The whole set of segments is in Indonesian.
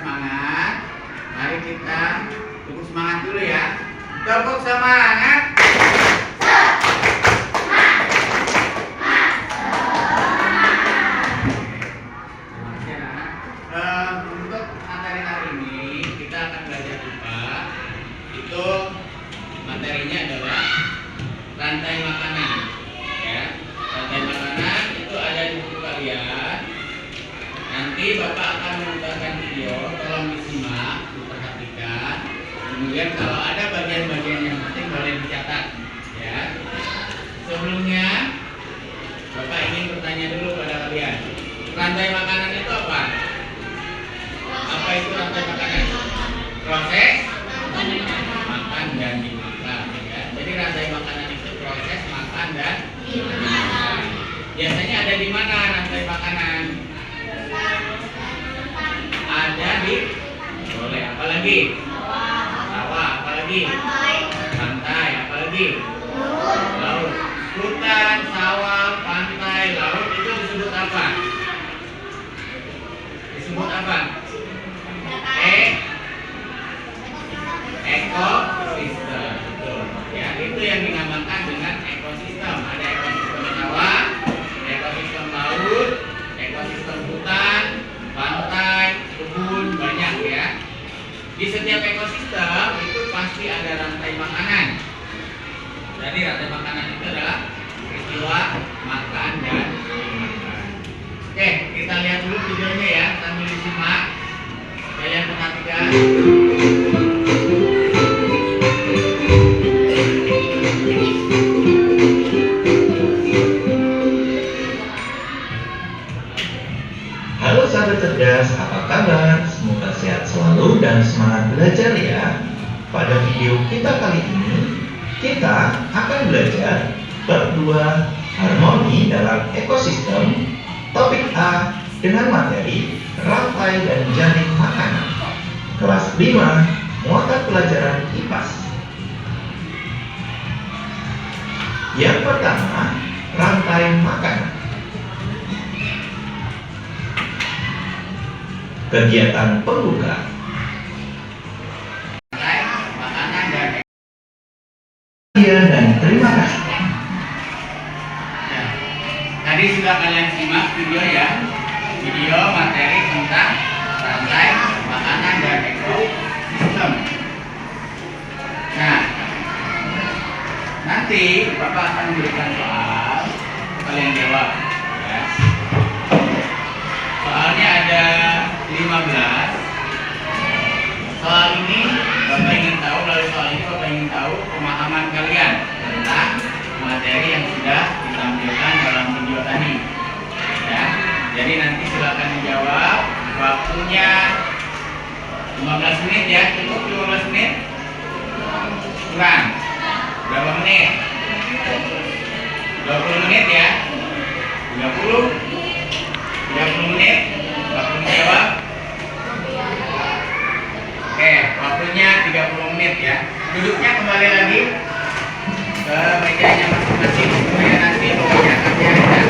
semangat. Mari kita tepuk semangat dulu ya. Tepuk semangat. Untuk materi hari ini kita akan belajar IPA. Itu materinya adalah rantai makanan. Ya, rantai makanan itu ada di buku kalian. Nanti Bapak akan memutarkan video, tolong disimak, diperhatikan. Kemudian kalau ada bagian-bagian yang penting boleh dicatat. Ya. Sebelumnya Bapak ingin bertanya dulu pada kalian. Rantai makanan itu apa? Apa itu rantai makanan? Proses makan dan dimakan. Ya. Jadi rantai makanan itu proses makan dan dimakan. Biasanya ada di mana rantai makanan? Ada di boleh, apalagi? Sawah, apalagi? Pantai, apalagi? Laut. Hutan, sawah, pantai, laut itu disebut apa? Disebut apa? Ekosistem. Betul. Ya, itu yang dinamakan dengan ekosistem. Ada ekosistem sawah, ekosistem laut, ekosistem hutan, pantai, kebun, banyak ya. Di setiap ekosistem itu pasti ada rantai makanan. Jadi rantai makanan itu adalah peristiwa makan dan dimakan. Oke, kita lihat dulu videonya ya sambil disimak. Kalian perhatikan. Halo sahabat cerdas, apa kabar? Semoga sehat selalu dan semangat belajar ya. Pada video kita kali ini, kita akan belajar bab 2 harmoni dalam ekosistem, topik A dengan materi rantai dan jaring makanan. Kelas 5, muatan pelajaran IPAS. Yang pertama, rantai makanan. Kegiatan pembuka. Makanan Dan terima kasih. Ya. Tadi sudah kalian simak video ya. Video materi tentang rantai makanan dan ekosistem. Nah, nanti Bapak akan memberikan soal, kalian jawab ya. Soalnya ada 15. Soal ini Bapak ingin tahu, melalui soal ini Bapak ingin tahu pemahaman kalian tentang materi yang sudah ditampilkan dalam video tadi. Ya, jadi nanti silakan menjawab. Waktunya 15 menit ya, cukup 15 menit? Kurang? Berapa menit? 20 menit ya? 30? 30 menit? Waktu menjawab? Oke, waktunya 30 menit ya. Duduknya kembali lagi ke mejanya masing-masing supaya nanti mengerjakannya ya.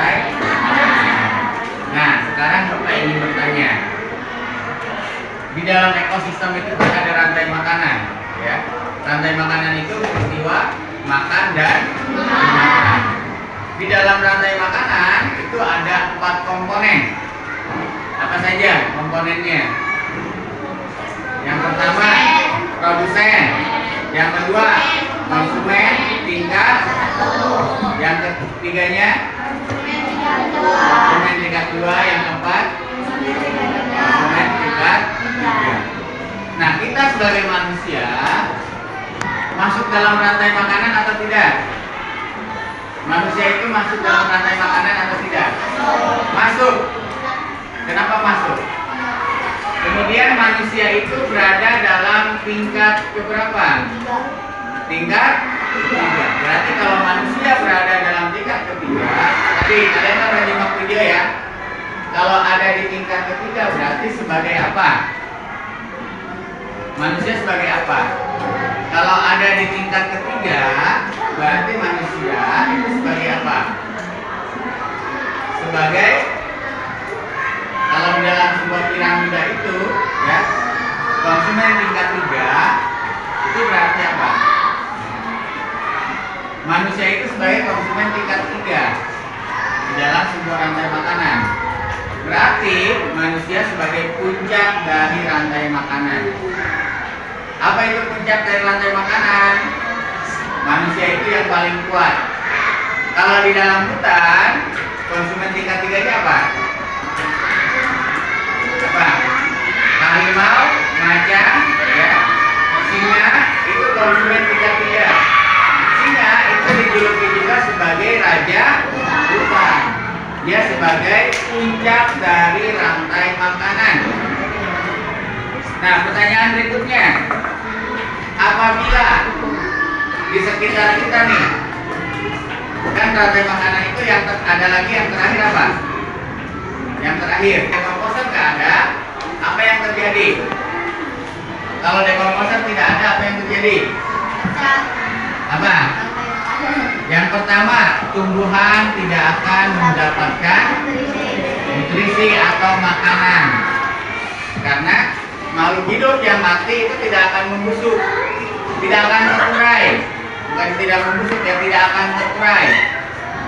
rantai makanan. Nah, sekarang Bapak ingin bertanya, di dalam ekosistem itu kan ada rantai makanan, ya. Rantai makanan itu peristiwa makan dan dimakan. Di dalam rantai makanan itu ada 4 komponen. Apa saja komponennya? Yang pertama, produsen. Yang kedua, konsumen tingkat. Yang ketiganya, konsumen tingkat 2. Yang keempat, konsumen tingkat 3. Nah, kita sebagai manusia masuk dalam rantai makanan atau tidak? Manusia itu masuk dalam rantai makanan atau tidak? Masuk. Kenapa masuk? Kemudian manusia itu berada dalam tingkat keberapa? Tingkat ketiga. Berarti kalau manusia berada dalam tingkat ketiga, tadi kalian kan udah nyimak video ya. Kalau ada di tingkat ketiga berarti sebagai apa? Manusia sebagai apa? Kalau ada di tingkat ketiga berarti manusia itu sebagai apa? Sebagai, kalau di dalam sebuah piramida itu ya, konsumen tingkat 3 itu berarti apa? Manusia itu sebagai konsumen tingkat 3 di dalam sebuah rantai makanan. Berarti manusia sebagai puncak dari rantai makanan. Apa itu puncak dari rantai makanan? Manusia itu yang paling kuat. Kalau di dalam hutan, konsumen tingkat 3-nya apa? Apa? Harimau, macan, ya, singa itu konsumen tingkat 3. Singa itu dijuluki juga sebagai raja hutan. Dia sebagai puncak dari rantai makanan. Nah, pertanyaan berikutnya, apabila di sekitar kita nih, kan rantai makanan itu yang ada lagi yang terakhir apa? Yang terakhir, dekomposer nggak ada, apa yang terjadi? Kalau dekomposer tidak ada, apa yang terjadi? Apa? Yang pertama, tumbuhan tidak akan mendapatkan nutrisi atau makanan, karena makhluk hidup yang mati itu tidak akan membusuk, tidak akan terurai. Bukan tidak membusuk, ya, tidak akan terurai,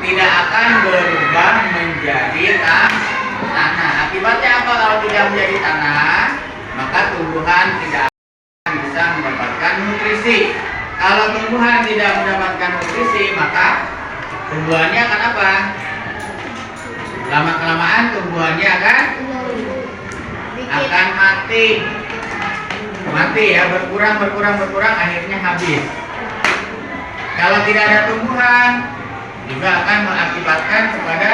tidak akan berubah menjadi tanah. Akibatnya apa kalau tidak menjadi tanah? Maka tumbuhan tidak akan bisa mendapatkan nutrisi. Kalau tumbuhan tidak mendapatkan nutrisi, maka tumbuhannya akan apa? Lama-kelamaan tumbuhannya akan mati ya, berkurang, akhirnya habis. Kalau tidak ada tumbuhan, juga akan mengakibatkan kepada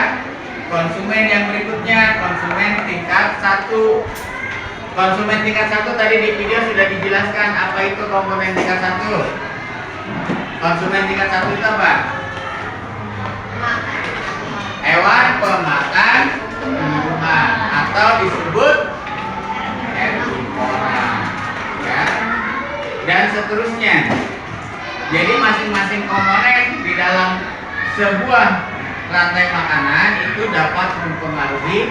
konsumen yang berikutnya, konsumen tingkat 1. Konsumen tingkat 1 tadi di video sudah dijelaskan apa itu komponen tingkat 1. Konsumen tingkat 1 itu apa? Hewan pemakan tumbuhan atau disebut herbivora, ya. Dan seterusnya. Jadi masing-masing komponen di dalam sebuah rantai makanan itu dapat mempengaruhi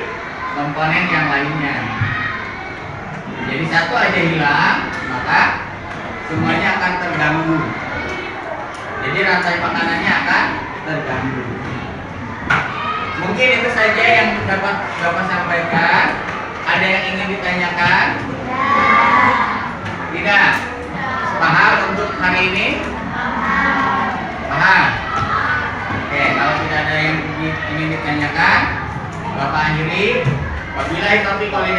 komponen yang lainnya. Jadi satu aja hilang, maka semuanya akan terganggu. Jadi rantai makanannya akan terganggu. Mungkin itu saja yang dapat Bapak sampaikan. Ada yang ingin ditanyakan? Tidak? Paham untuk hari ini? Paham? Oke, kalau tidak ada yang ingin ditanyakan, Bapak akhiri. Wabillahi taufiq wal hidayah.